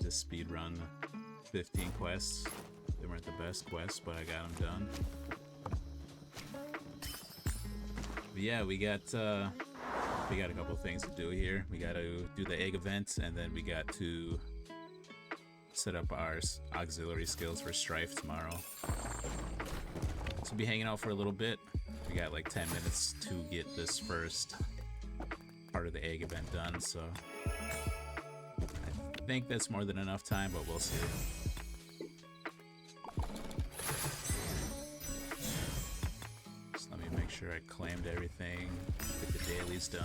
to speed run 15 quests. They weren't the best quests, but I got them done. But yeah, we got a couple things to do here. We got to do the egg event, and then we got to set up our auxiliary skills for Strife tomorrow. So we'll be hanging out for a little bit. We got like 10 minutes to get this first part of the egg event done, so I think that's more than enough time, but we'll see. Just let me make sure I claimed everything, get the dailies done.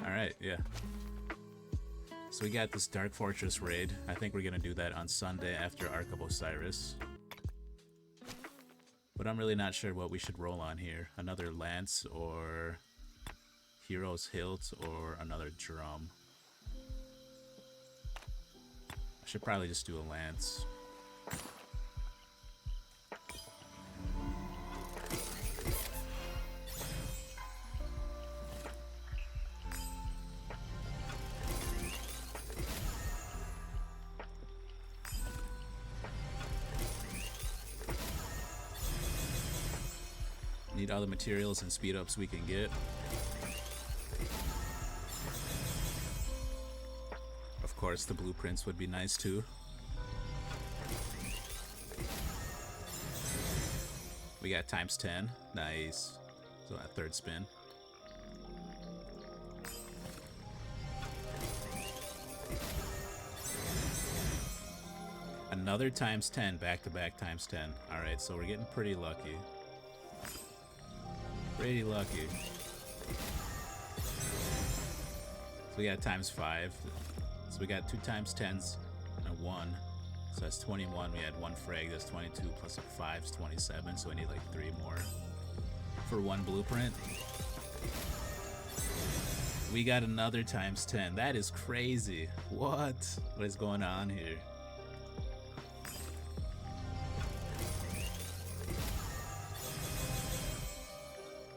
Alright, yeah. So we got this Dark Fortress raid. I think we're gonna do that on Sunday after Ark of Osiris. But I'm really not sure what we should roll on here. Another lance or hero's hilt or another drum. I should probably just do a lance. Need all the materials and speed ups we can get. Of course, the blueprints would be nice too. We got times 10. Nice. So that third spin. Another times 10, back to back times 10. Alright, so we're getting pretty lucky. Pretty lucky. So we got times 5. So we got 2 times 10s and a 1. So that's 21. We had 1 frag. That's 22 plus a 5 is 27. So we need like 3 more for 1 blueprint. We got another times 10. That is crazy. What? What is going on here?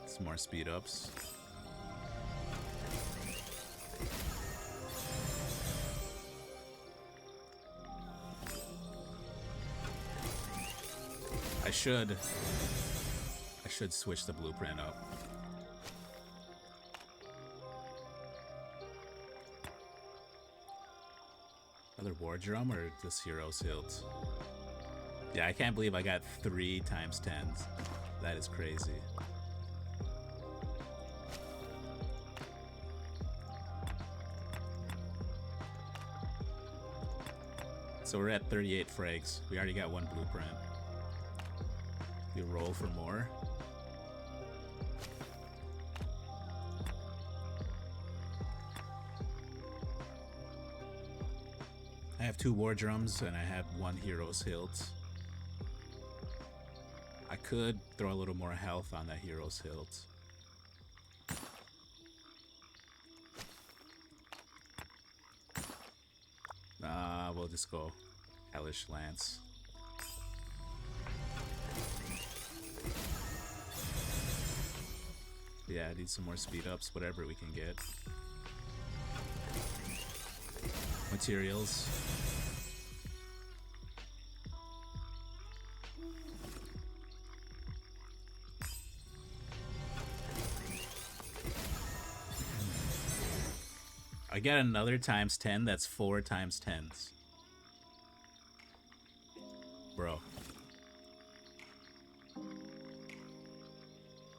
Some more speed ups. I should switch the blueprint up. Another war drum or this hero's hilt? Yeah, I can't believe I got 3 times 10s. That is crazy. So we're at 38 frags. We already got 1 blueprint. You roll for more. I have 2 war drums and I have 1 hero's hilt. I could throw a little more health on that hero's hilt. We'll just go Hellish Lance. Yeah, I need some more speed ups, whatever we can get. Materials. I got another times 10, that's 4 times 10s. Bro.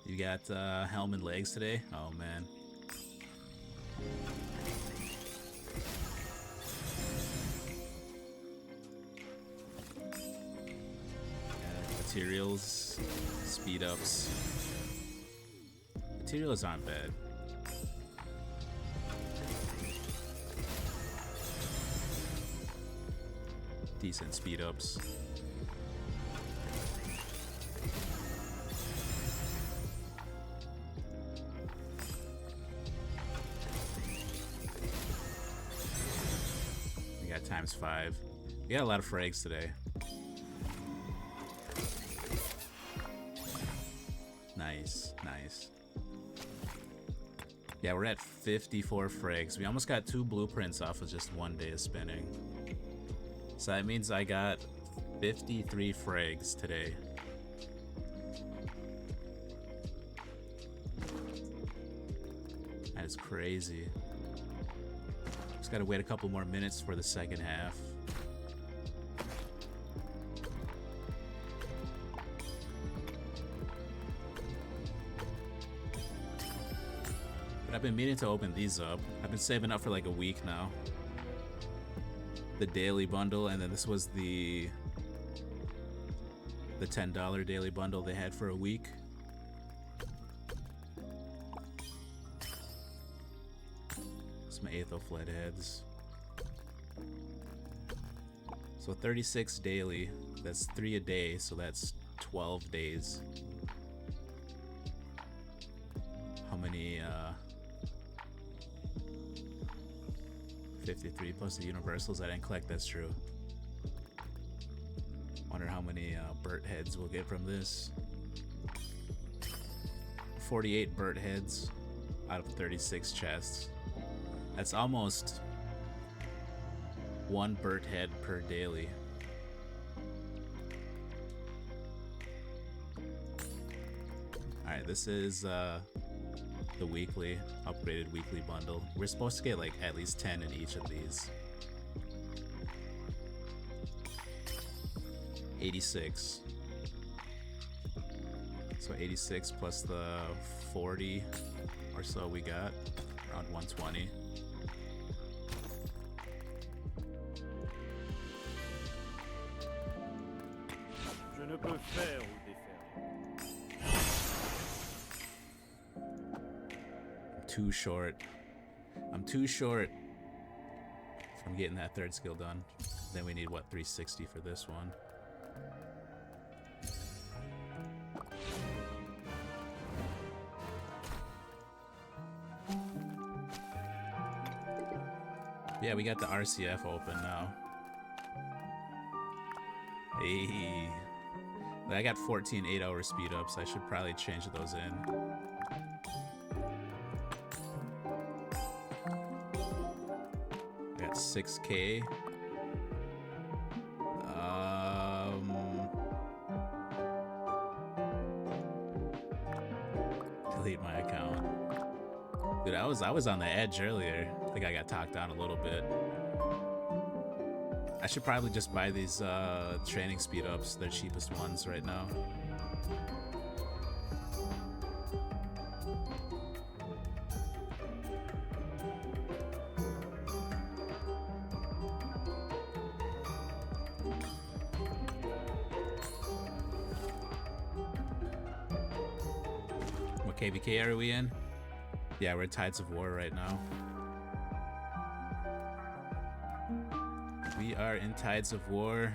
You got helm and legs today? Oh man. Materials, speed ups. Materials aren't bad. Decent speed ups. We got times 5. We got a lot of frags today. Nice, nice. Yeah, we're at 54 frags. We almost got 2 blueprints off of just 1 day of spinning. So that means I got 53 frags today. That is crazy. Just gotta wait a couple more minutes for the second half. But I've been meaning to open these up. I've been saving up for like a week now. The daily bundle, and then this was the $10 daily bundle they had for a week. Some Aetho Flatheads. So 36 daily, that's 3 a day, so that's 12 days. How many, 53 plus the universals I didn't collect, that's true. Wonder how many Burt heads we'll get from this. 48 Burt heads out of 36 chests. That's almost 1 Burt head per daily. Alright, this is the weekly, upgraded weekly bundle. We're supposed to get like at least 10 in each of these. 86. So 86 plus the 40 or so we got, around 120. Je ne peux faire ou défaire. Too short. I'm too short from getting that 3rd skill done. Then we need what, 360 for this one. Yeah, we got the RCF open now. Hey. I got 14 8-hour speed ups. I should probably change those in. I got 6K. Delete my account. Dude, I was on the edge earlier. I think I got talked down a little bit. I should probably just buy these training speed ups. They're cheapest ones right now. What KvK are we in? Yeah, we're in Tides of War right now. We are in Tides of War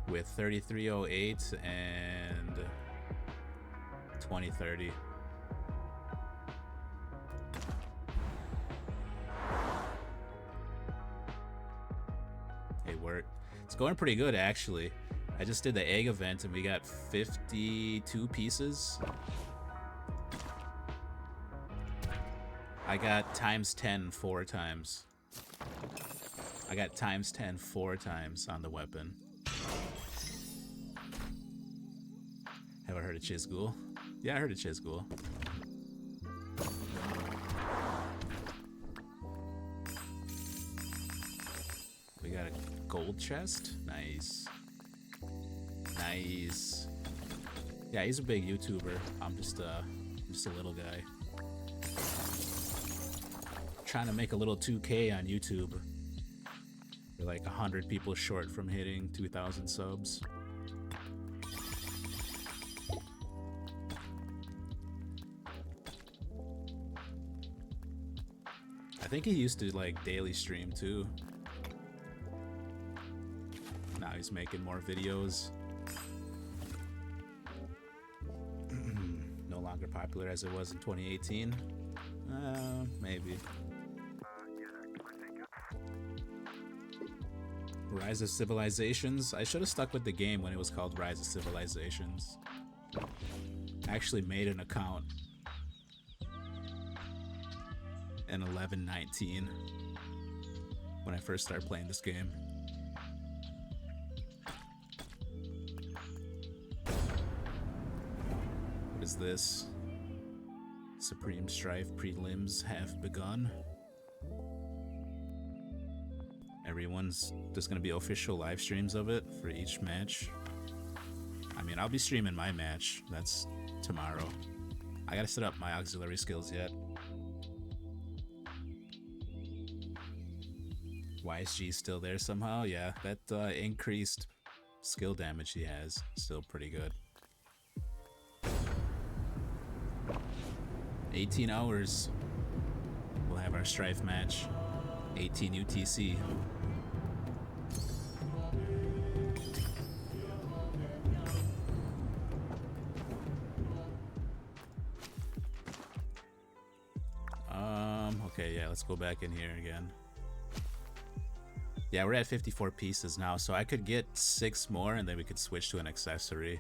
with 3308 and 2030. Hey, it's going pretty good actually. I just did the egg event and we got 52 pieces. I got times 10 4 times. I got times 10 4 times on the weapon. Have I heard of Chizgul? Yeah, I heard of Chizgul. We got a gold chest. Nice. Nice. Yeah, he's a big YouTuber. I'm just a little guy. Trying to make a little 2K on YouTube. We're like 100 people short from hitting 2,000 subs. I think he used to like daily stream too. Now he's making more videos. No longer popular as it was in 2018. Maybe. Rise of Civilizations. I should have stuck with the game when it was called Rise of Civilizations. I actually made an account and 11-19 when I first started playing this game. What is this? Supreme Strife prelims have begun. Everyone's just gonna be official live streams of it for each match. I mean, I'll be streaming my match. That's tomorrow. I gotta set up my auxiliary skills yet. YSG's still there somehow. Yeah, that increased skill damage he has still pretty good. 18 hours. We'll have our Strife match. 18 UTC. Okay, yeah, let's go back in here again. Yeah, we're at 54 pieces now, so I could get 6 more and then we could switch to an accessory.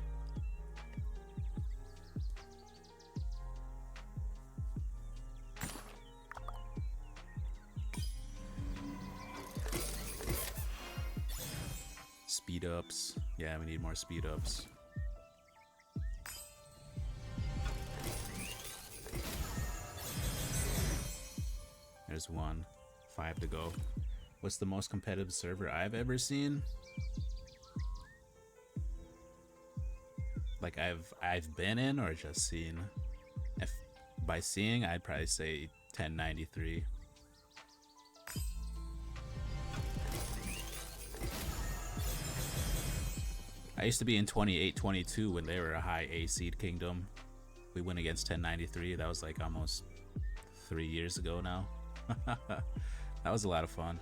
Speed ups. Yeah, we need more speed ups. There's 1. 5 to go. What's the most competitive server I've ever seen? Like I've been in or just seen? If by seeing, I'd probably say 1093. I used to be in 28-22 when they were a high A seed kingdom. We went against 1093. That was like almost 3 years ago now. That was a lot of fun.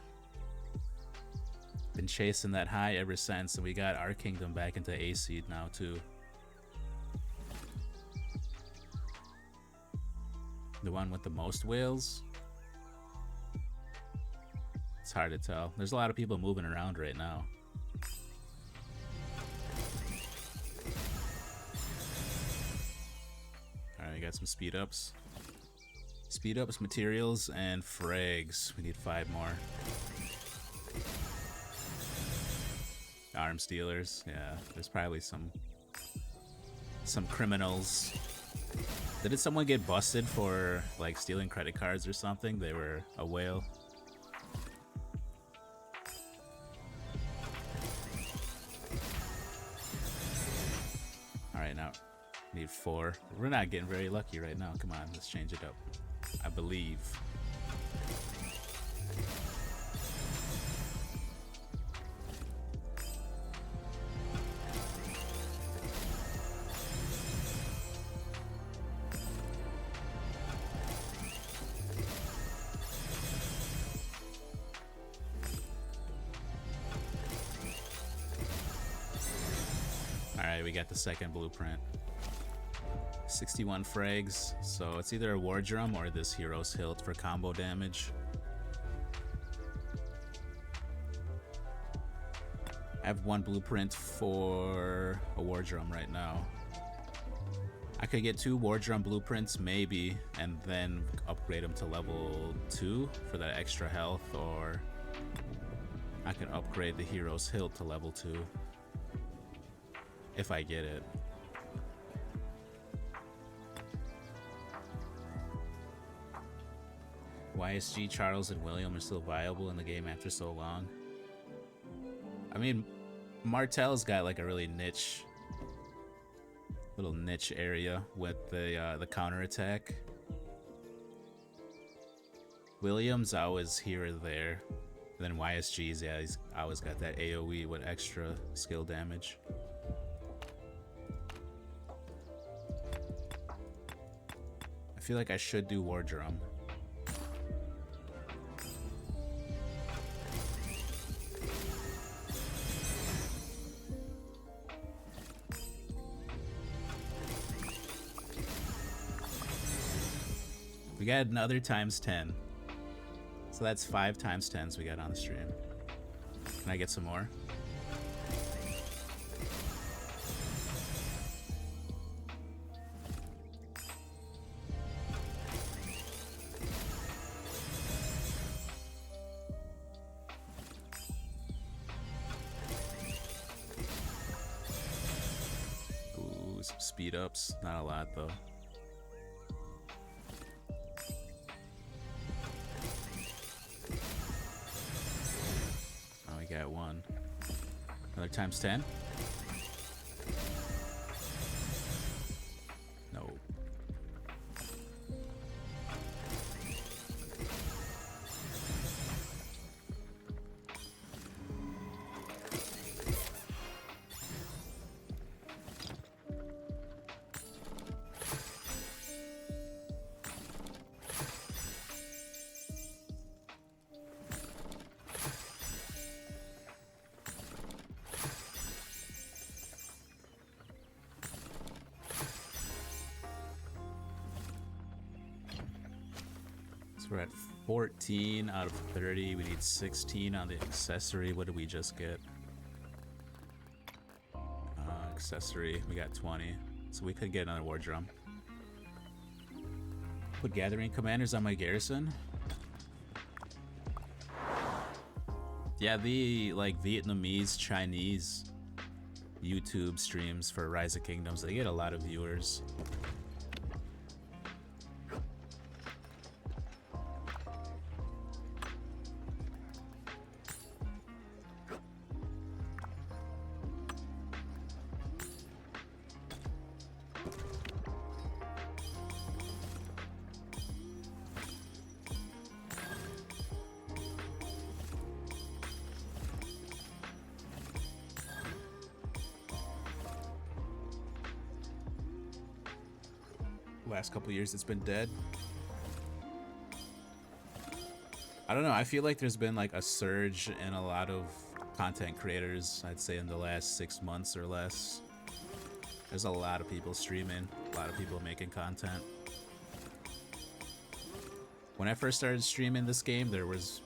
Been chasing that high ever since, and we got our kingdom back into A seed now too. The one with the most whales? It's hard to tell. There's a lot of people moving around right now. Alright, we got some speed ups. Speed ups, materials, and frags. We need 5 more. Arms dealers. Yeah, there's probably some criminals. Did someone get busted for like stealing credit cards or something? They were a whale. Alright, now need 4. We're not getting very lucky right now. Come on, let's change it up. I believe. Alright, we got the second blueprint. 61 frags, so it's either a war drum or this hero's hilt for combo damage. I have 1 blueprint for a war drum right now. I could get 2 war drum blueprints maybe, and then upgrade them to level 2 for that extra health, or I could upgrade the hero's hilt to level 2 if I get it. YSG, Charles, and William are still viable in the game after so long. I mean, Martel's got like a really little niche area with the counter attack. William's always here or there. And then YSG's, yeah, he's always got that AoE with extra skill damage. I feel like I should do War Drum. We got another times 10. So that's 5 times 10s we got on the stream. Can I get some more? some speed ups. Not a lot though. Oh, we got one. Another times 10? No. We're at 14 out of 30. We need 16 on the accessory. What did we just get? Accessory. We got 20. So we could get another war drum. Put gathering commanders on my garrison. Yeah, the like Vietnamese, Chinese YouTube streams for Rise of Kingdoms, they get a lot of viewers. Last couple years it's been dead. I don't know, I feel like there's been like a surge in a lot of content creators, I'd say in the last 6 months or less. There's a lot of people streaming, a lot of people making content. When I first started streaming this game, there was,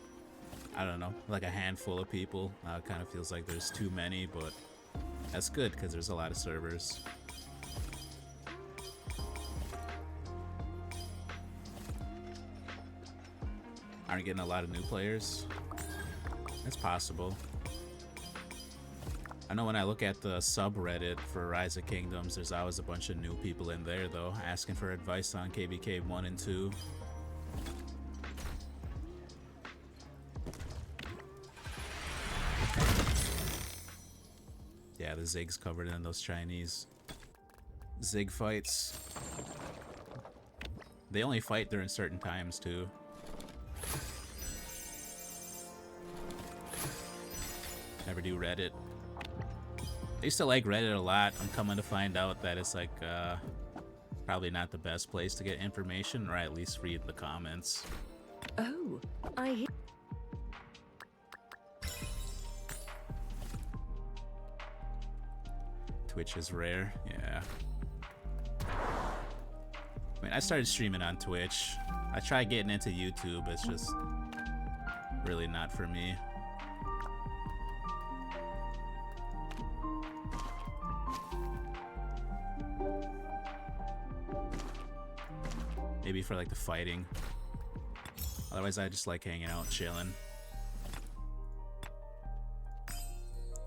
I don't know, like a handful of people. Now it kind of feels like there's too many, but that's good because there's a lot of servers. Aren't getting a lot of new players. It's possible. I know when I look at the subreddit for Rise of Kingdoms, there's always a bunch of new people in there though, asking for advice on KvK8 and 2. Yeah, the Zig's covered in those Chinese Zig fights. They only fight during certain times too. Never do Reddit. I used to like Reddit a lot. I'm coming to find out that it's like probably not the best place to get information, or at least read the comments. Oh, I hear. Twitch is rare, yeah. I mean, I started streaming on Twitch. I tried getting into YouTube, it's just really not for me. Maybe for like the fighting. Otherwise, I just like hanging out, chilling.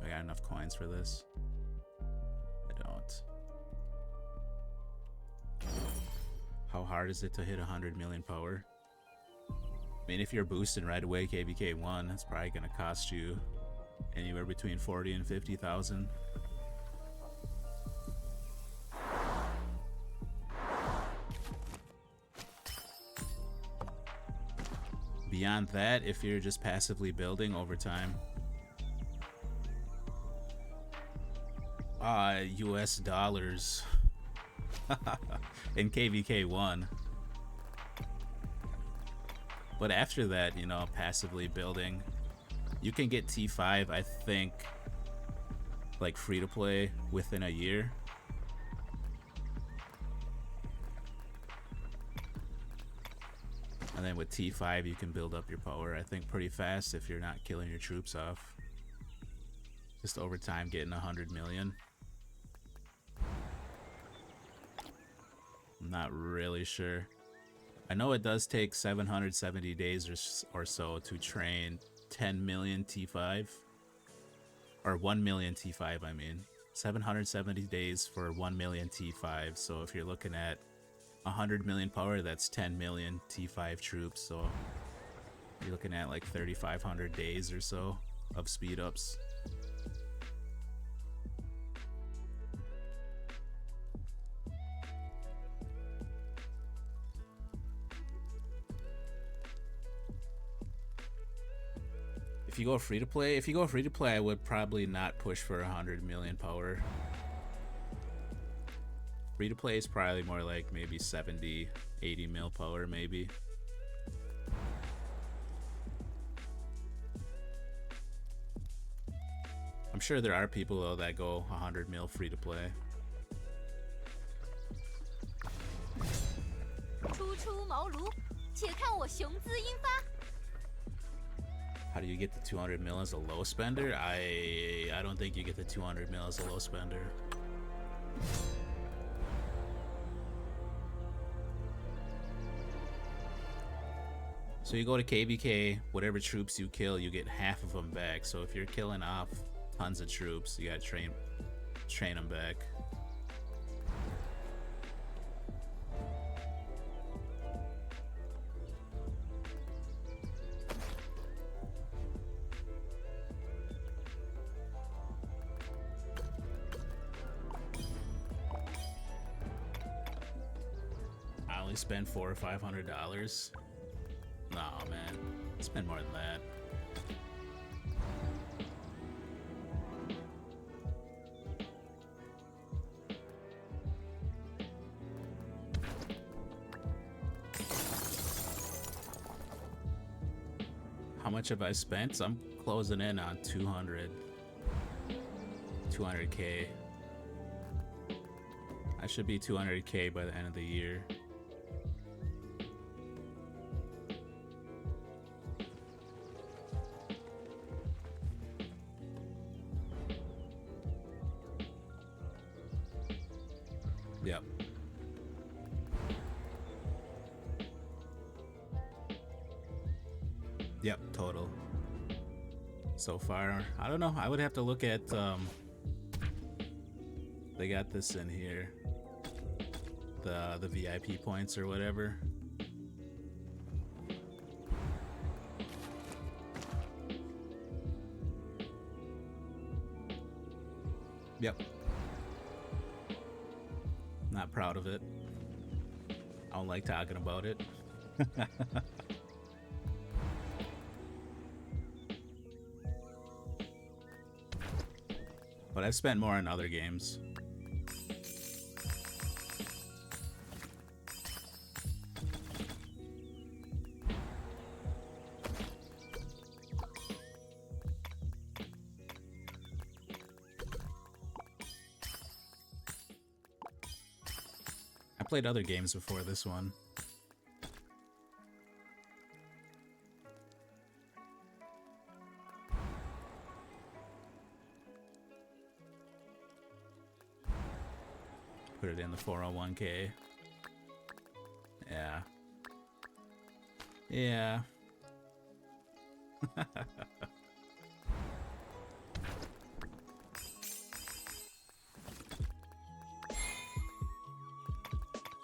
I got enough coins for this. I don't. How hard is it to hit 100 million power? I mean, if you're boosting right away KvK1, that's probably gonna cost you anywhere between 40 and 50,000. Beyond that, if you're just passively building over time. US dollars in KvK1. But after that, you know, passively building, you can get T5, I think, like free to play within a year. And then with T5, you can build up your power, I think, pretty fast if you're not killing your troops off. Just over time, getting 100 million. I'm not really sure. I know it does take 770 days or so to train 10 million T5. Or 1 million T5, I mean. 770 days for 1 million T5. So if you're looking at 100 million power, that's 10 million T5 troops. So you're looking at like 3,500 days or so of speed ups. If you go free to play, I would probably not push for 100 million power. Free to play is probably more like maybe 70, 80 mil power, maybe. I'm sure there are people though that go 100 mil free to play. 初出茅庐，且看我雄姿英发。 How do you get the 200 mil as a low spender? I don't think you get the 200 mil as a low spender. So you go to KvK, whatever troops you kill, you get half of them back. So if you're killing off tons of troops, you gotta train them back. I only spend $400 or $500. Nah, man, spend more than that. How much have I spent? I'm closing in on 200K. I should be 200K by the end of the year. Yep. Yep, total. So far, I don't know. I would have to look at they got this in here. The VIP points or whatever. Yep. Not proud of it. I don't like talking about it. But I've spent more on other games. I played other games before this one. Put it in the 401k. Yeah. Yeah.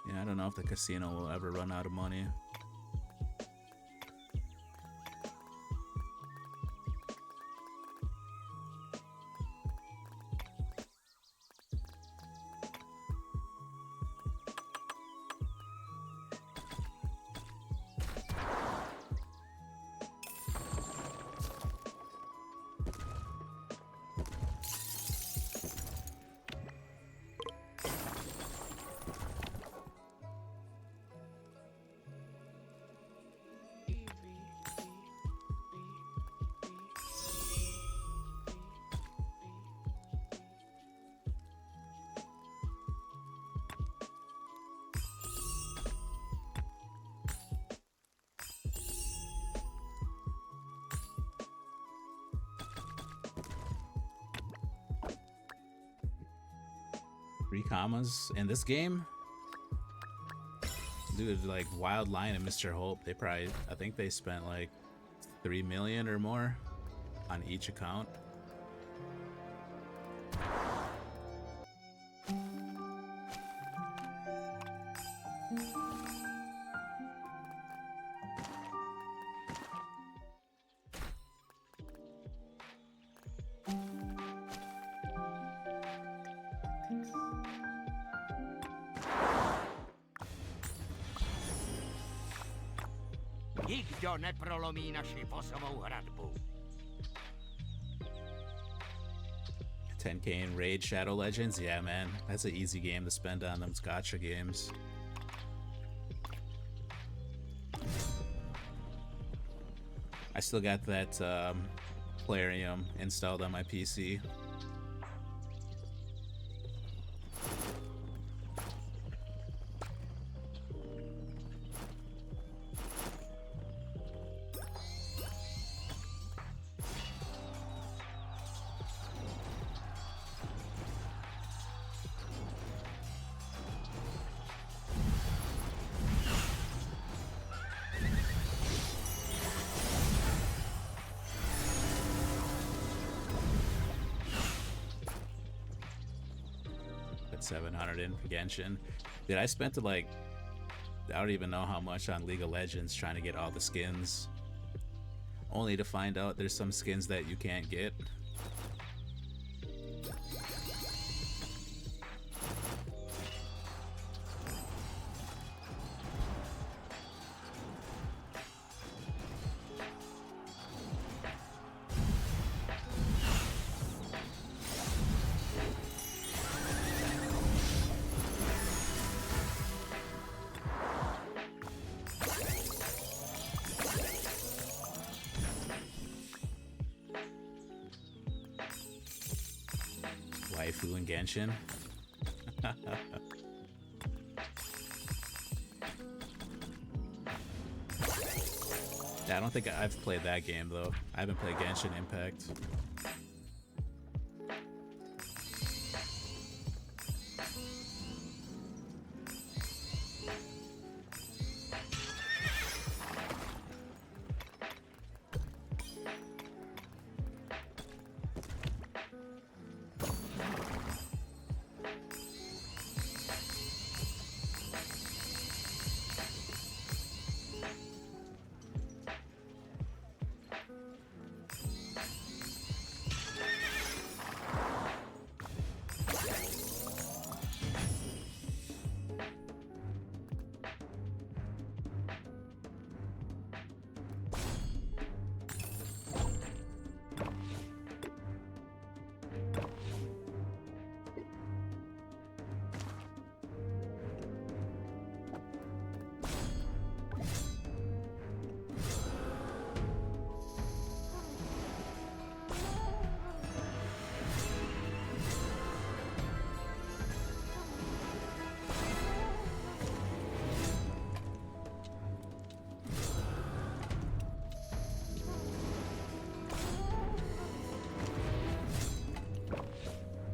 Yeah, I don't know if the casino will ever run out of money. Three commas in this game? Dude, like Wild Lion and Mr. Hope, they probably, I think they spent like 3 million or more on each account. Nikdo neprolomí naši vozovou hradbu. 10k in Raid Shadow Legends? Yeah, man. That's an easy game to spend on those gacha games. I still got that Plarium installed on my PC. At 700 in for Genshin. Dude, I spent like, I don't even know how much on League of Legends trying to get all the skins. Only to find out there's some skins that you can't get. Waifu and Genshin. Yeah, I don't think I've played that game though. I haven't played Genshin Impact.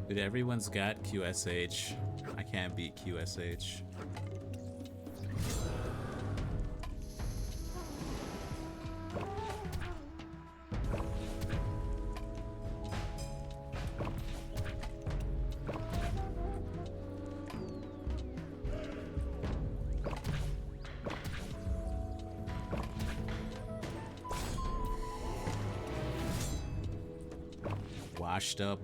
Dude, everyone's got QSH. I can't beat QSH. Washed up.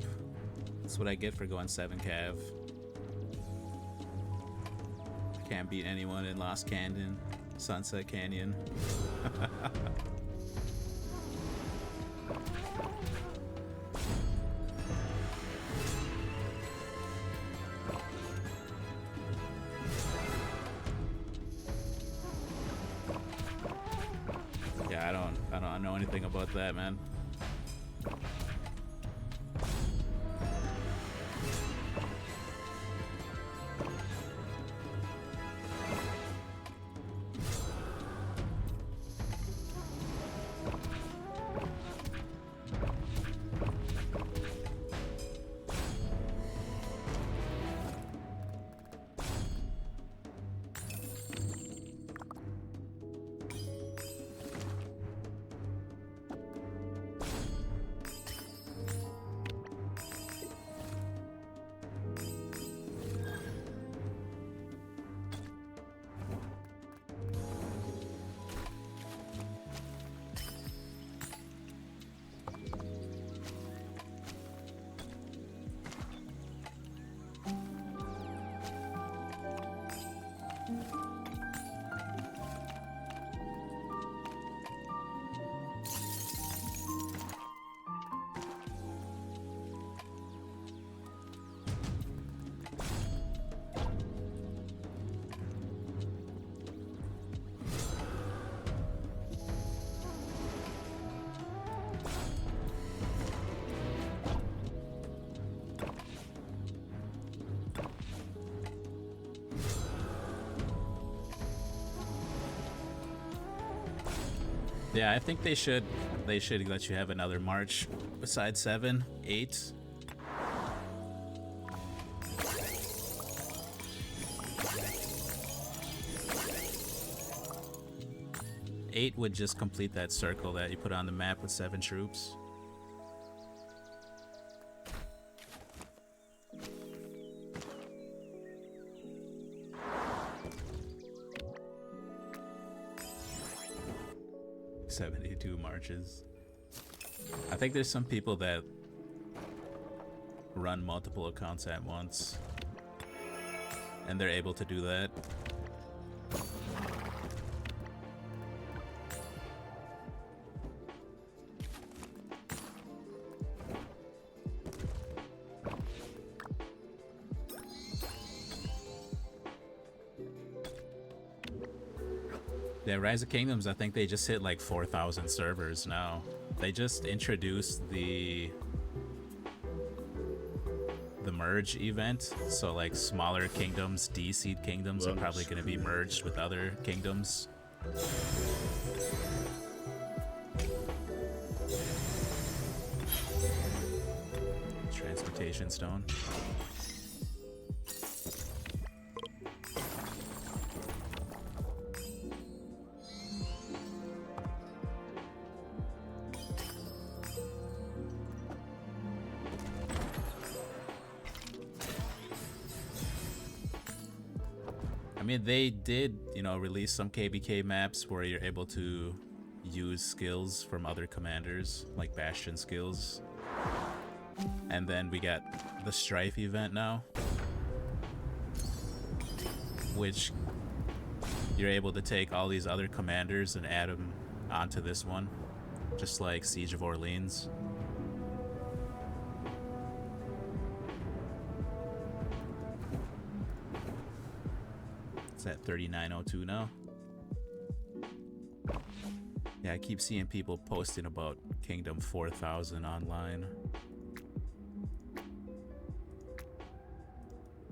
That's what I get for going 7 cav. Can't beat anyone in Lost Canyon, Sunset Canyon. Yeah, I don't know anything about that, man. Yeah, I think they should let you have another march besides 7, 8. Eight would just complete that circle that you put on the map with 7 troops. $72 marches. I think there's some people that run multiple accounts at once, and they're able to do that. Yeah, Rise of Kingdoms, I think they just hit like 4,000 servers now. They just introduced the merge event, so like smaller kingdoms, D-seed kingdoms are probably going to be merged with other kingdoms. Transportation stone. I mean, they did, you know, release some KvK maps where you're able to use skills from other commanders, like Bastion skills. And then we got the Strife event now, which you're able to take all these other commanders and add them onto this one, just like Siege of Orleans. At 3902 now. Yeah, I keep seeing people posting about Kingdom 4000 online.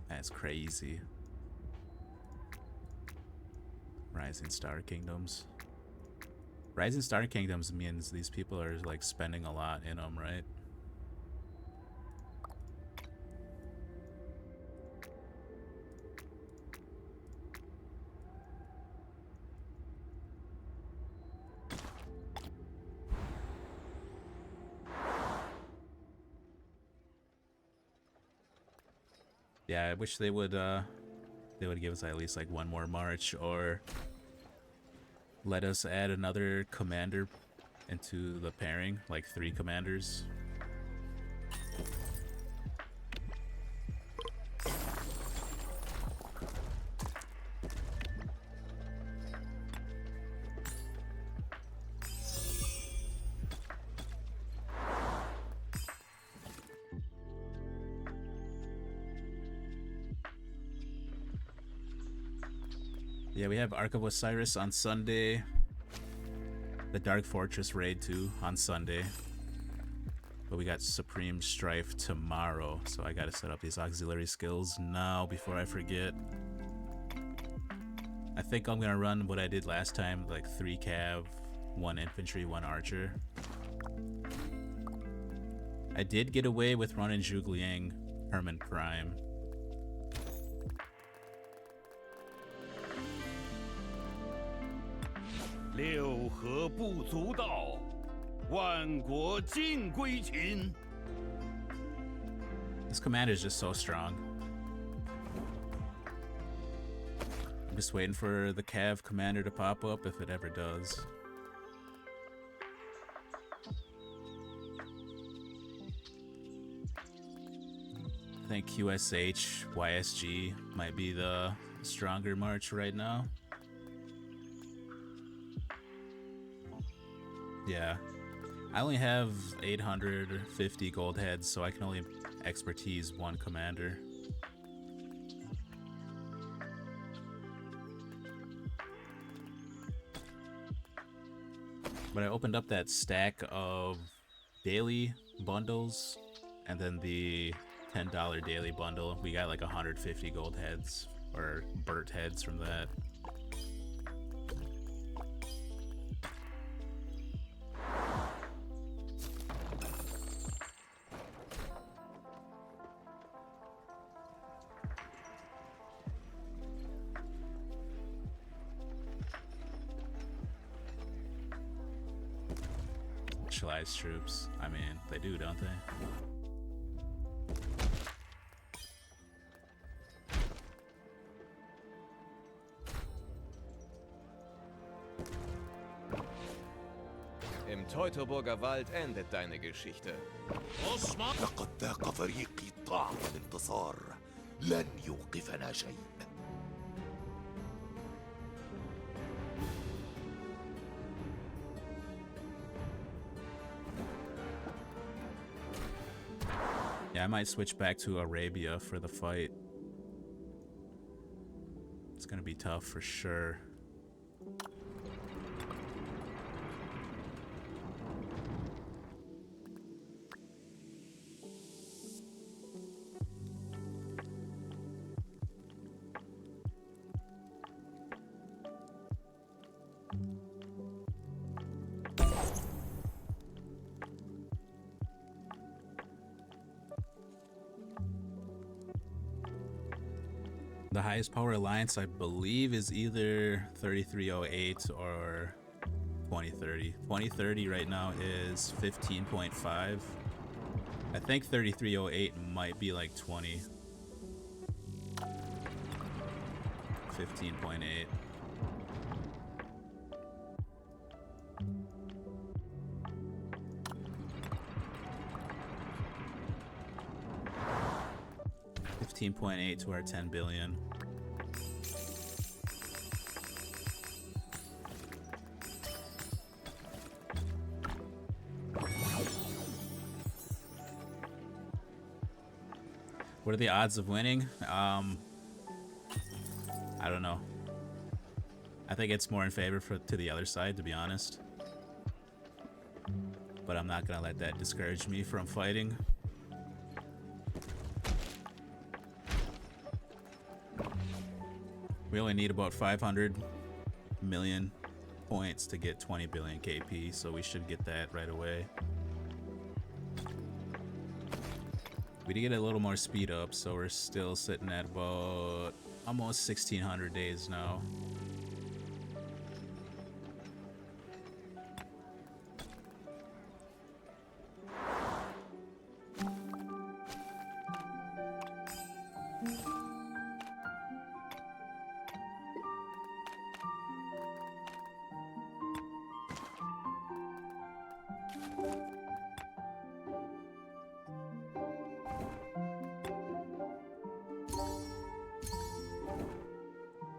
That's crazy. Rising Star Kingdoms. Rising Star Kingdoms means these people are like spending a lot in them, right? Yeah, I wish they would give us at least like one more march, or let us add another commander into the pairing, like 3 commanders. Yeah, we have Ark of Osiris on Sunday. The Dark Fortress raid too on Sunday. But we got Supreme Strife tomorrow, so I gotta set up these auxiliary skills now before I forget. I think I'm gonna run what I did last time, like 3 cav, 1 infantry, 1 archer. I did get away with running Zhuge Liang Herman Prime. This commander is just so strong. I'm just waiting for the Cav commander to pop up if it ever does. I think QSH, YSG might be the stronger march right now. Yeah, I only have 850 gold heads, so I can only expertise 1 commander. But I opened up that stack of daily bundles, and then the $10 daily bundle. We got like 150 gold heads, or Burt heads from that. specialized troops. I mean, they do, don't they? Im Teutoburger Wald endet deine Geschichte. لقد ذاق فريقي طعم الانتصار. لن يوقفنا شيء. Yeah, I might switch back to Arabia for the fight. It's gonna be tough for sure. The highest power alliance, I believe, is either 3308 or 2030. 2030 right now is 15.5. I think 3308 might be like 20. 15.8. $15.8 to our 10 billion. What are the odds of winning? I don't know. I think it's more in favor to the other side, to be honest. But I'm not gonna let that discourage me from fighting. We only need about 500 million points to get 20 billion KP, so we should get that right away. We did get a little more speed up, so we're still sitting at about almost 1600 days now.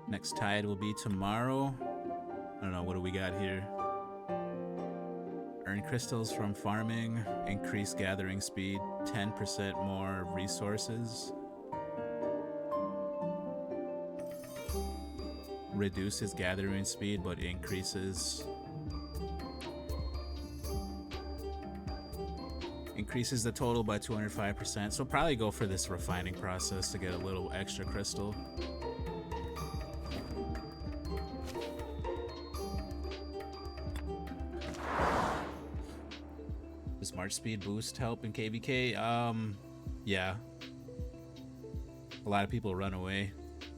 Next tide will be tomorrow. I don't know, what do we got here? Earn crystals from farming, increase gathering speed, 10% more resources. Reduces gathering speed, but increases the total by 205%. So probably go for this refining process to get a little extra crystal. Does March speed boost help in KvK? Yeah. A lot of people run away.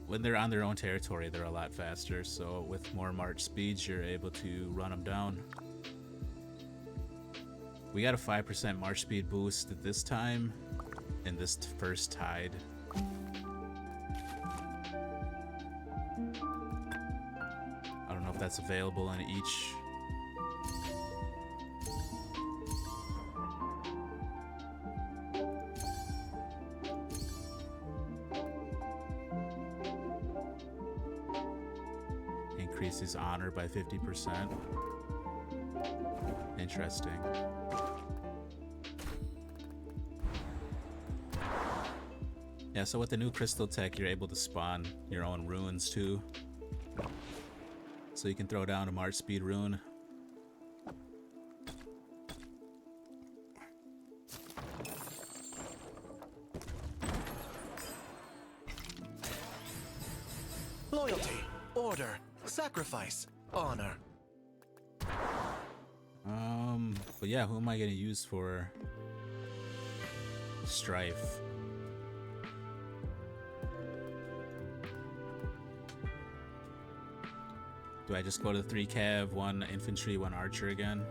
When they're on their own territory, they're a lot faster, so with more March speeds, you're able to run them down. We got a 5% March speed boost at this time in this first tide. I don't know if that's available in each. Increases honor by 50%. Interesting. Yeah, so with the new crystal tech, you're able to spawn your own runes too. So you can throw down a March speed rune. Loyalty, order, sacrifice, honor. But yeah, who am I gonna use for Strife? Do I just go to 3 cav, 1 infantry, 1 archer again?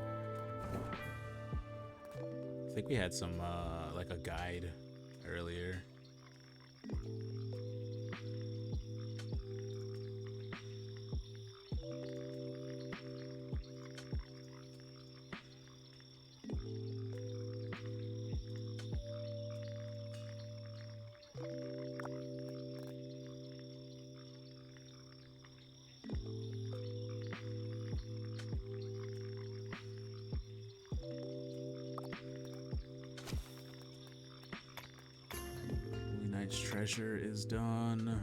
think we had some like a guide earlier. Treasure is done.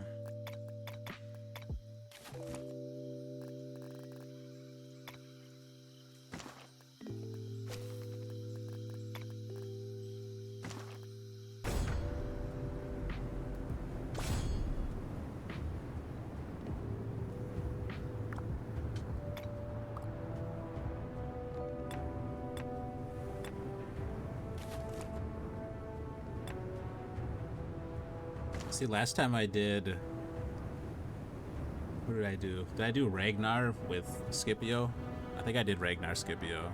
See, last time I did... What did I do? Did I do Ragnar with Scipio? I think I did Ragnar Scipio.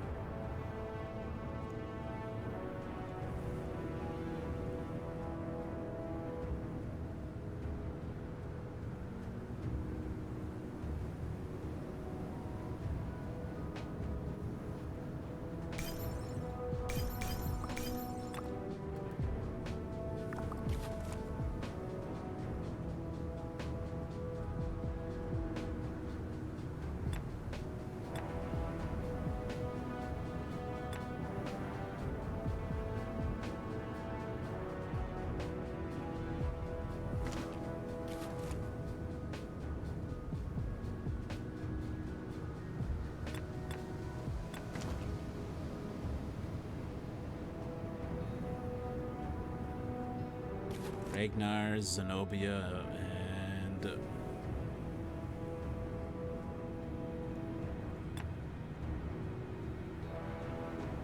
Ragnar, Zenobia, and...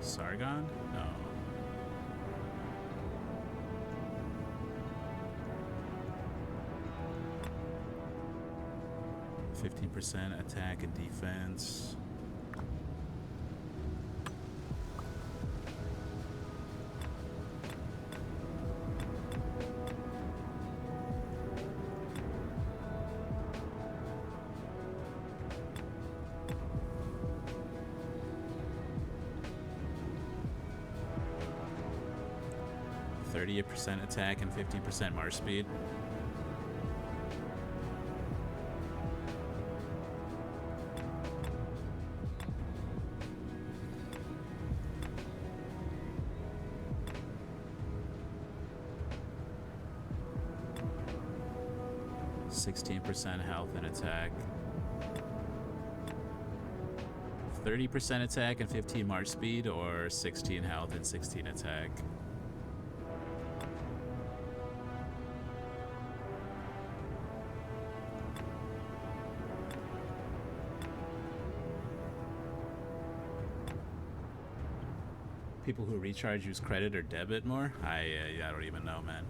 Sargon? No. %, attack and defense. %, attack and 15% march speed. %, health and attack. 30% attack and 15 march speed, or 16 health and 16 attack. People who recharge use credit or debit more? I don't even know, man.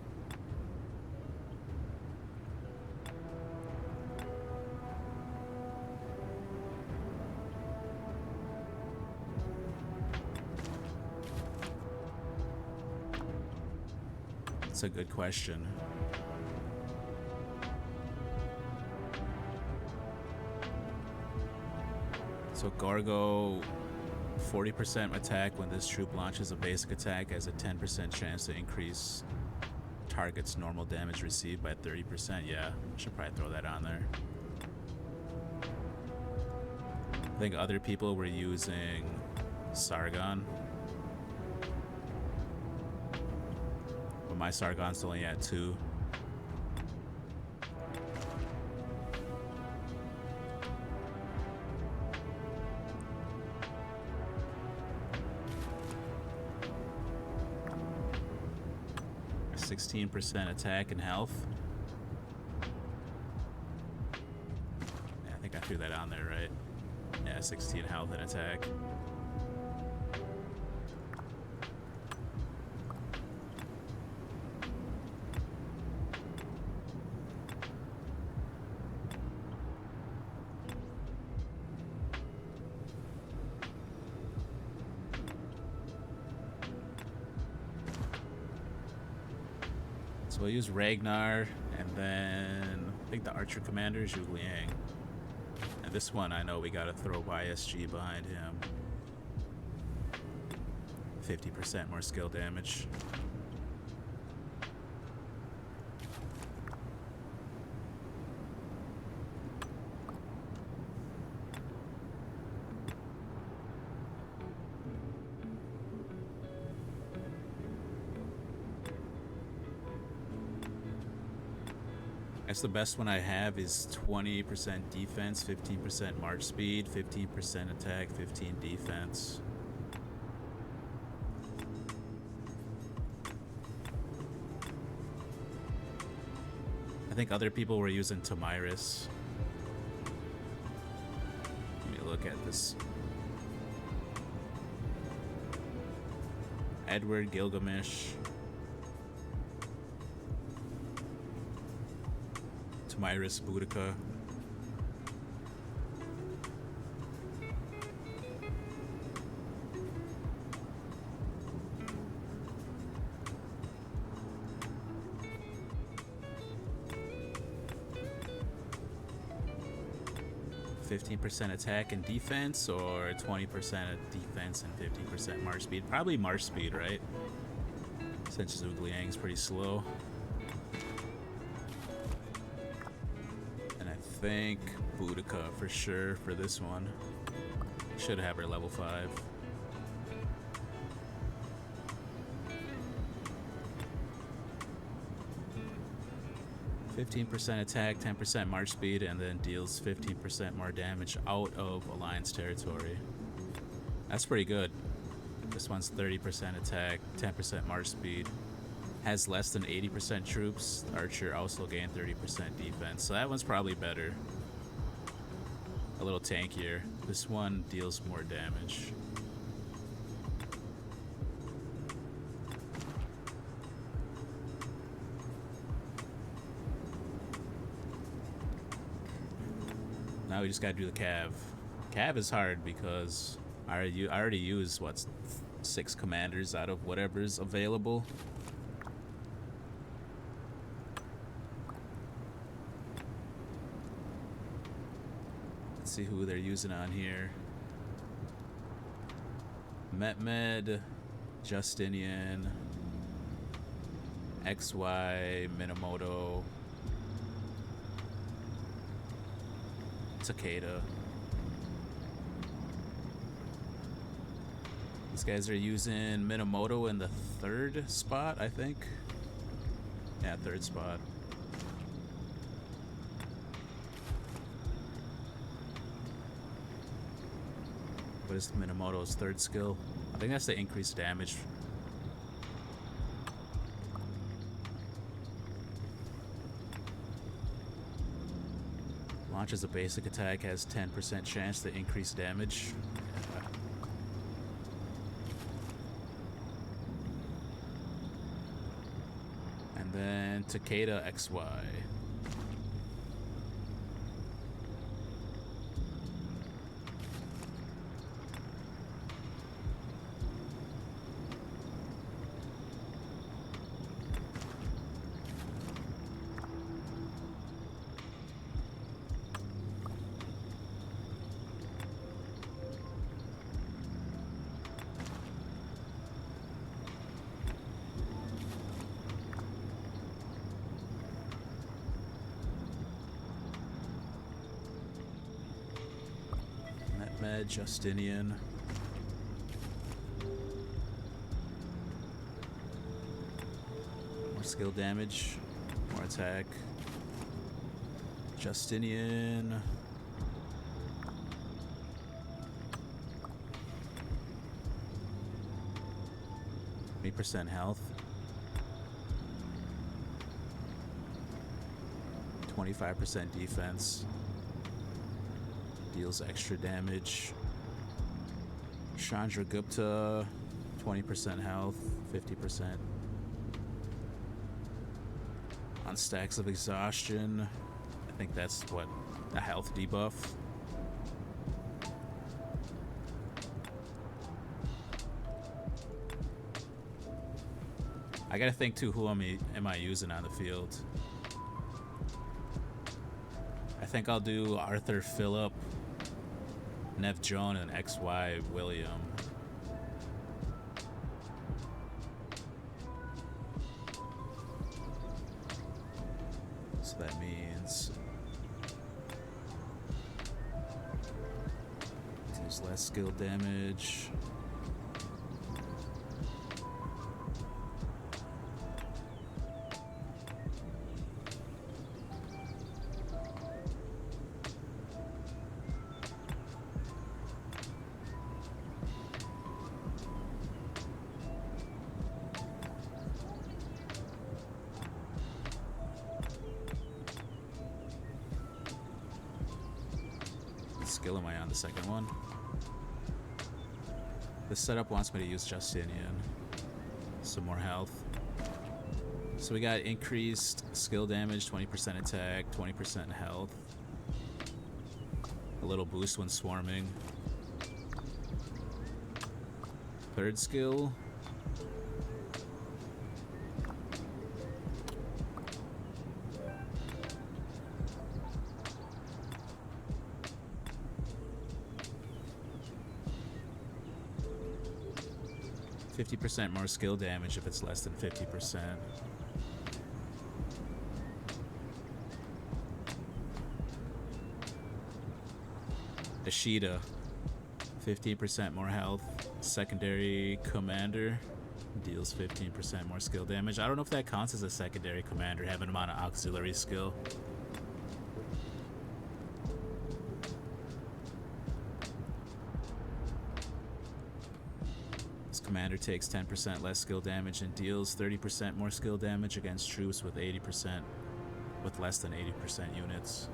That's a good question. So Gorgo, 40% attack when this troop launches a basic attack has a 10% chance to increase target's normal damage received by 30%. Yeah, I should probably throw that on there. I think other people were using Sargon. But my Sargon's only at 2. %, attack and health. Yeah, I think I threw that on there, right? Yeah, 16 health and attack. So we'll use Ragnar, and then I think the Archer Commander is Zhu Liang. And this one, I know we gotta throw ISG behind him. 50% more skill damage. That's the best one I have is 20% defense, 15% march speed, 15% attack, 15 defense. I think other people were using Tamiris. Let me look at this. Edward Gilgamesh. Tamiris Boudica. %15 attack and defense, or 20% defense and 15% march speed. Probably march speed, right? Since Zhu Liang's pretty slow. And I think Boudica for sure for this one. Should have her level 5. %15 attack, 10% march speed, and then deals 15% more damage out of Alliance territory. That's pretty good. This one's 30% attack, 10% march speed. Has less than 80% troops. Archer also gained 30% defense, so that one's probably better. A little tankier. This one deals more damage. Now we just gotta do the Cav. Cav is hard because I already used, what, 6 commanders out of whatever's available. Let's see who they're using on here. Mehmed, Justinian, XY, Minamoto, Takeda. These guys are using Minamoto in the 3rd spot, I think. Yeah, 3rd spot. What is Minamoto's 3rd skill? I think that's the increased damage. Launches a basic attack, has 10% chance to increase damage. Yeah. And then Takeda XY. Justinian. More skill damage, more attack. Justinian. %8 health. 25% defense. Deals extra damage. Chandra Gupta, 20% health, 50% on stacks of exhaustion. I think that's what, a health debuff. I gotta think too, who am I using on the field? I think I'll do Arthur Phillip, Nev Joan, and XY William. So that means deals less skill damage. Skill am I on the second one? This setup wants me to use Justinian. Some more health. So we got increased skill damage, 20% attack, 20% health. A little boost when swarming. Third skill. %50 more skill damage if it's less than 50%. Ashita, 15% more health. Secondary commander deals 15% more skill damage. I don't know if that counts as a secondary commander, having him on an auxiliary skill. Commander takes 10% less skill damage and deals 30% more skill damage against troops with less than 80% units.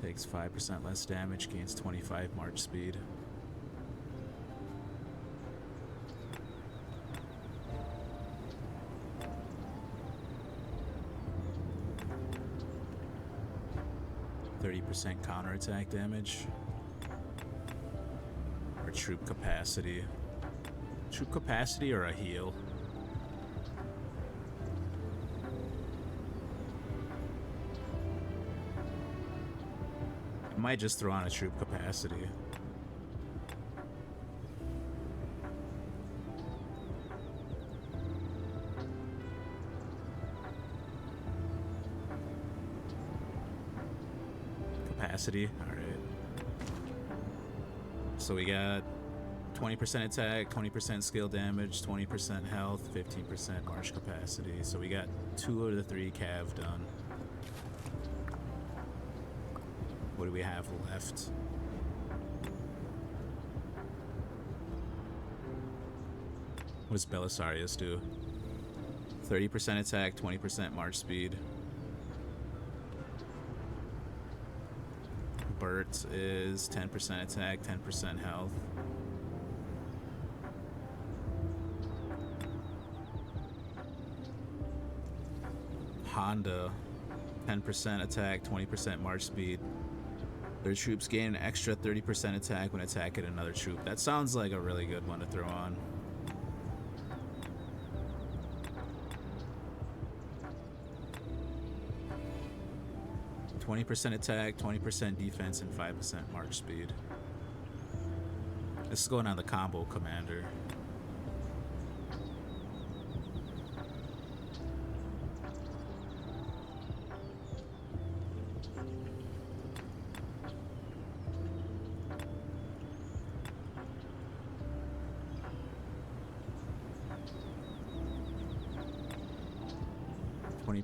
Takes 5% less damage, gains 25 march speed. % counterattack damage. Or troop capacity. Troop capacity or a heal? I might just throw on a troop capacity. Capacity. All right. So we got 20% attack, 20% skill damage, 20% health, 15% march capacity. So we got 2 of the 3 cav done. What do we have left? What does Belisarius do? 30% attack, 20% march speed. Bert is 10% attack, 10% health. Honda, 10% attack, 20% march speed. Their troops gain an extra 30% attack when attacking another troop. That sounds like a really good one to throw on. %20 attack, 20% defense, and 5% march speed. This is going on the combo commander.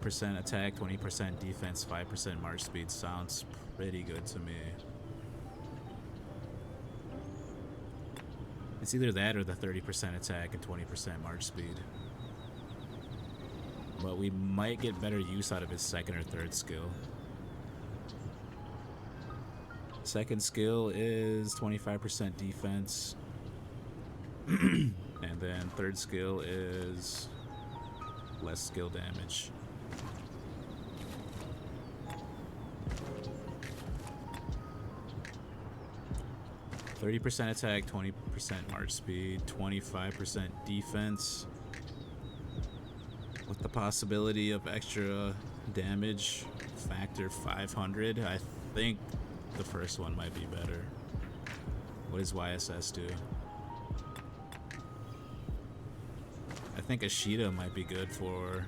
%20 attack, 20% defense, 5% march speed sounds pretty good to me. It's either that or the 30% attack and 20% march speed. But we might get better use out of his second or third skill. Second skill is 25% defense. And then third skill is less skill damage. 30% attack, 20% march speed, 25% defense. With the possibility of extra damage, factor 500. I think the first one might be better. What does YSS do? I think Ashita might be good for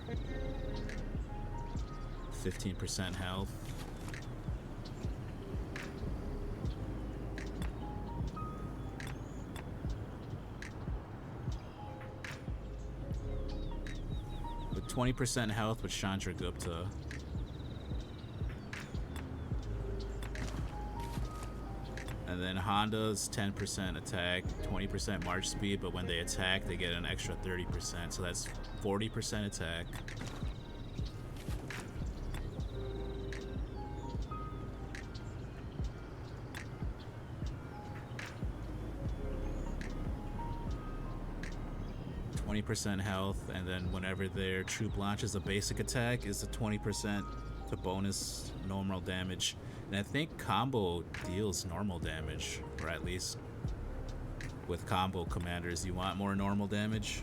15% health. With 20% health with Chandragupta. And then Honda's 10% attack, 20% march speed, but when they attack, they get an extra 30%. So that's 40% attack. %, health, and then whenever their troop launches a basic attack, is a 20% to bonus normal damage. And I think combo deals normal damage, or at least with combo commanders, you want more normal damage.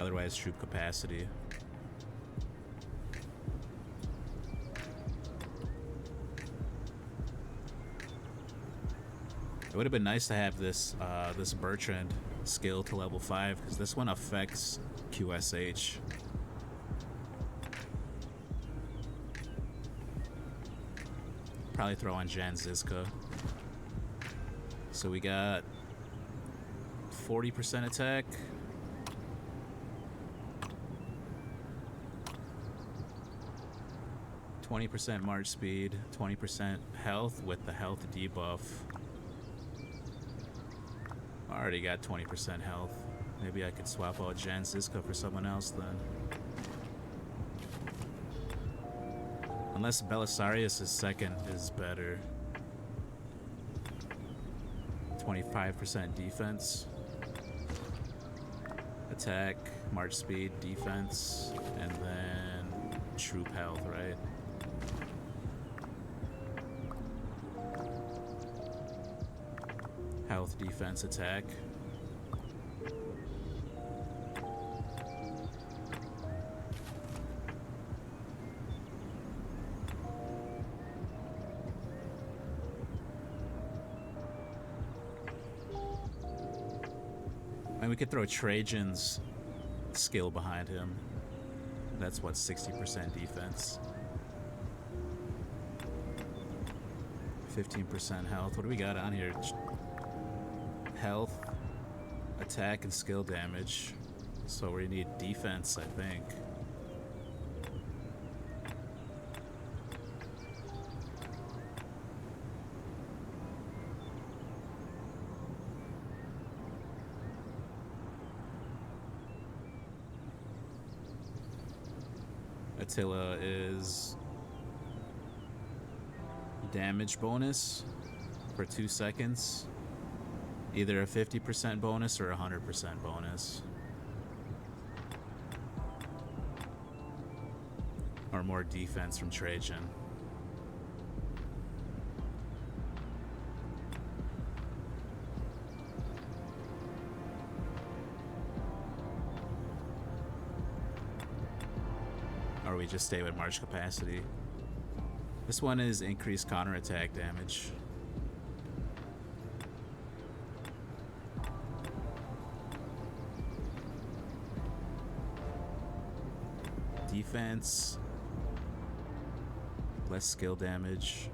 Otherwise, troop capacity. It would have been nice to have this this Bertrand skill to level 5, because this one affects QSH. Probably throw on Jan Zizka. So we got 40% attack. 20% march speed, 20% health with the health debuff. Already got 20% health. Maybe I could swap out Jan Zizka for someone else then. Unless Belisarius' second is better. 25% defense. Attack, march speed, defense, and then troop health, right? Health, defense, attack. And we could throw Trajan's skill behind him. That's what, 60% defense. 15% health. What do we got on here? Health, attack, and skill damage. So we need defense, I think. Attila is damage bonus for 2 seconds. Either a 50% bonus or a 100% bonus. Or more defense from Trajan. Or we just stay with march capacity. This one is increased counterattack damage. Defense, less skill damage.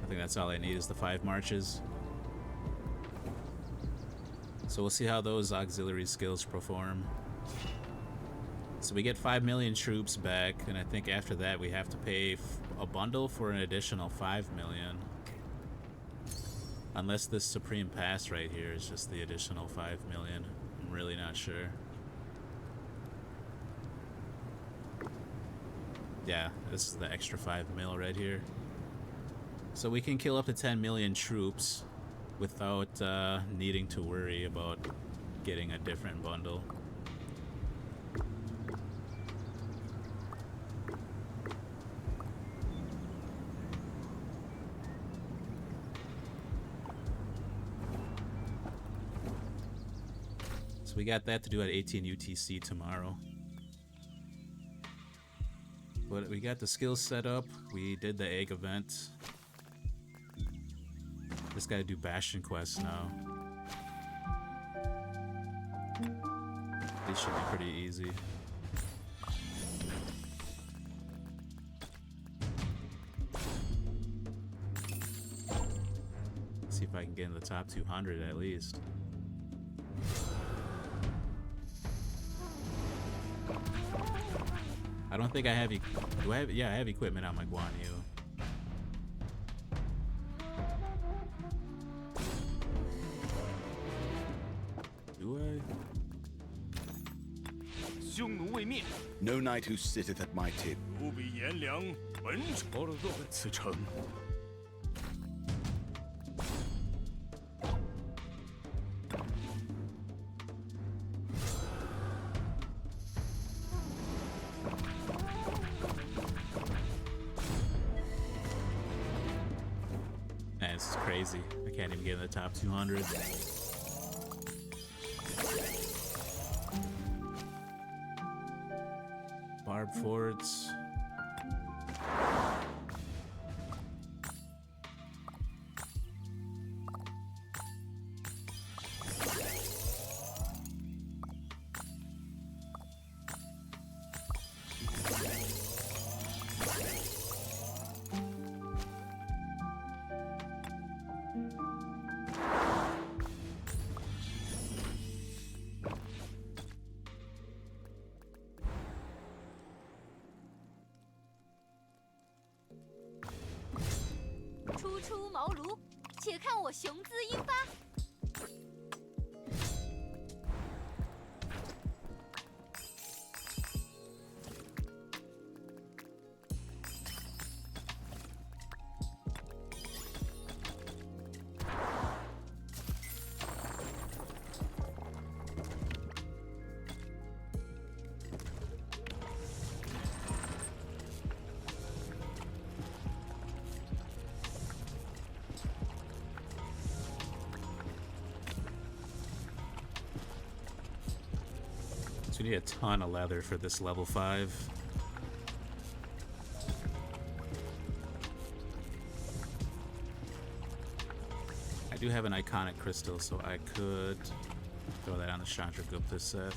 think that's all I need is the 5 marches. So we'll see how those auxiliary skills perform. So we get 5 million troops back, and I think after that we have to pay a bundle for an additional 5 million. Unless this Supreme Pass right here is just the additional 5 million. I'm really not sure. Yeah, this is the extra 5 mil right here. So we can kill up to 10 million troops without needing to worry about getting a different bundle. So we got that to do at 18 UTC tomorrow. But we got the skills set up. We did the egg event. Just gotta do Bastion quests now. These should be pretty easy. See if I can get in the top 200 at least. I don't think I have. Do I have? Yeah, I have equipment on my Guan Yu. Do I? 匈奴未灭， No knight who sitteth at my table. 无比炎凉，本朝了此城。 Man, this is crazy. I can't even get in the top 200. Barb forts. So we need a ton of leather for this level 5. I do have an iconic crystal, so I could throw that on the Chandragupta set.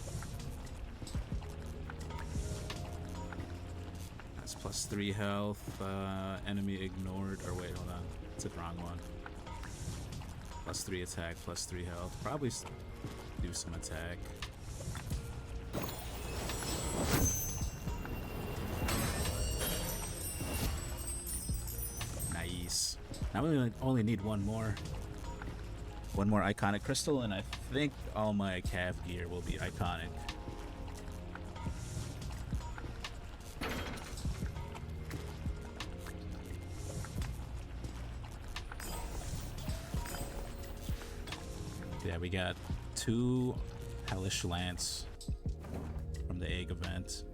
That's plus 3 health, enemy ignored, or wait, hold on, it's the wrong one. Plus 3 attack, plus 3 health. Probably do some attack. Nice. Now we only need one more iconic crystal, and I think all my calf gear will be iconic. Yeah, we got 2 Hellish Lance from the egg event.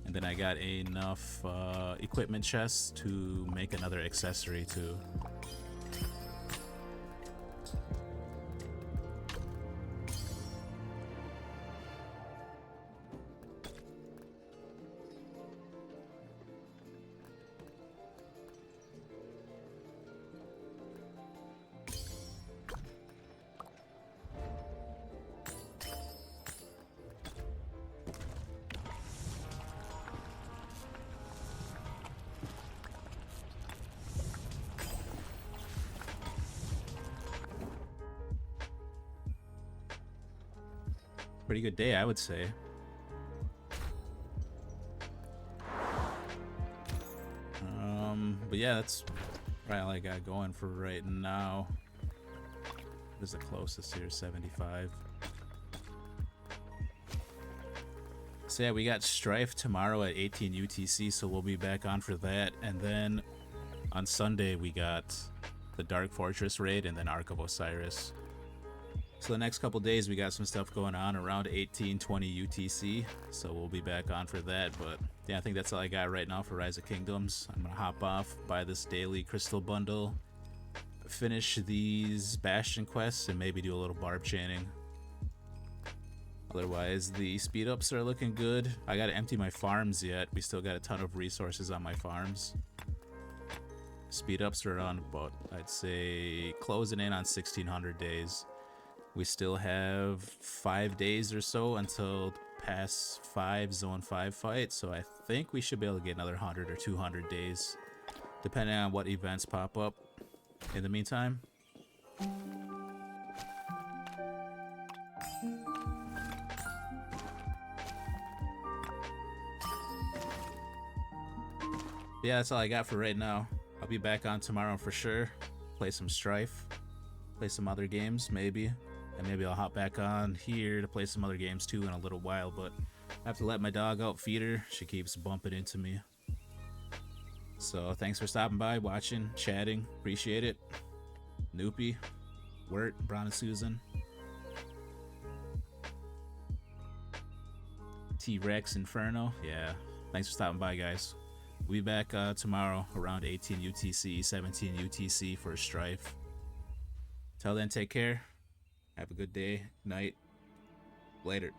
And then I got enough equipment chests to make another accessory too. pretty good day, I would say. But yeah, that's right all I got going for right now. What is the closest here? 75. So yeah, we got Strife tomorrow at 18 UTC, so we'll be back on for that. And then on Sunday we got the Dark Fortress raid and then Ark of Osiris. So the next couple days we got some stuff going on around 18-20 UTC, so we'll be back on for that. But yeah, I think that's all I got right now for Rise of Kingdoms. I'm gonna hop off, buy this daily crystal bundle, finish these Bastion quests, and maybe do a little barb chaining. Otherwise, the speed ups are looking good. I gotta empty my farms yet. We still got a ton of resources on my farms. Speed ups are on about, I'd say, closing in on 1600 days. We still have 5 days or so until pass 5 zone 5 fight, so I think we should be able to get another 100 or 200 days, depending on what events pop up in the meantime. Yeah, that's all I got for right now. I'll be back on tomorrow for sure. Play some Strife, play some other games maybe. And maybe I'll hop back on here to play some other games too in a little while, but I have to let my dog out, feed her. She keeps bumping into me. So thanks for stopping by, watching, chatting. Appreciate it. Noopy, Wirt, Bron and Susan. T-Rex Inferno. Yeah, thanks for stopping by, guys. We'll be back tomorrow around 18 UTC, 17 UTC for Strife. Till then, take care. Have a good day, night. Later.